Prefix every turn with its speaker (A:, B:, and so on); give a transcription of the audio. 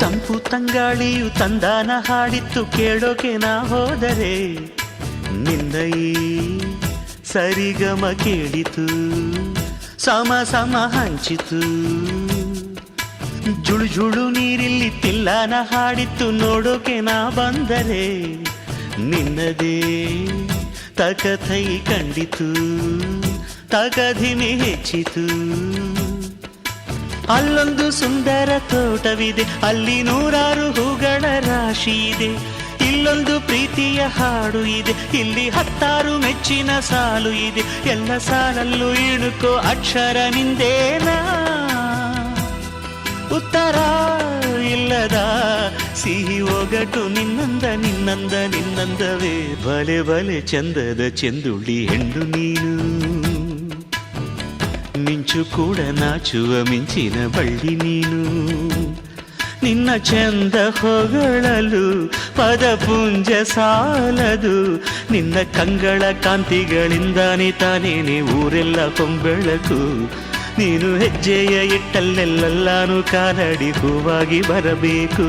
A: ತಂಪು ತಂಗಾಳಿಯು ತಂದಾನ ಹಾಡಿತ್ತು ಕೇಳೋಕೆ ನಾ ಹೋದರೆ ನಿನ್ನ ಈ ಸರಿಗಮ ಕೇಳಿತು ಸಮ ಸಮ ಹಂಚಿತು ಜುಳು ಜುಳು ನೀರಿಲ್ಲಿ ತಿಲ್ಲಾನ ಹಾಡಿತ್ತು ನೋಡೋಕೆ ನಾ ಬಂದರೆ ನಿನ್ನದೇ ತಕಥೈ ಕಂಡಿತು ತಗಧಿಮೆ ಹೆಚ್ಚಿತು ಅಲ್ಲೊಂದು ಸುಂದರ ತೋಟವಿದೆ ಅಲ್ಲಿ ನೂರಾರು ಹೂಗಳ ರಾಶಿ ಇದೆ ಇಲ್ಲೊಂದು ಪ್ರೀತಿಯ ಹಾಡು ಇದೆ ಇಲ್ಲಿ 10 ಮೆಚ್ಚಿನ ಸಾಲು ಇದೆ ಎಲ್ಲ ಸಾಲಲ್ಲೂ ಇಣುಕೋ ಅಕ್ಷರ ನಿಂದೇನಾ ಉತ್ತರ ಇಲ್ಲದ ಸಿಹಿ ಒಗಟು ನಿನ್ನಂದವೇ ಬಲೆ ಬಲೆ ಚಂದದ ಚೆಂದುಳ್ಳಿ ಹೆಣ್ಣು ನೀನು ಮಿಂಚು ಕೂಡ ನಾಚುವ ಮಿಂಚಿನ ಬಳ್ಳಿ ನೀನು ನಿನ್ನ ಚಂದ ಹೊಗಳಲು ಪದಪುಂಜ ಸಾಲದು ನಿನ್ನ ಕಂಗಳ ಕಾಂತಿಗಳಿಂದಾನೆ ತಾನೇನೆ ಊರೆಲ್ಲ ಹೊಂಬೆಳಕು ನೀನು ಹೆಜ್ಜೆಯ ಇಟ್ಟಲ್ಲೆಲ್ಲಾನು ಕಾಲಡಿ ಹೂವಾಗಿ ಬರಬೇಕು.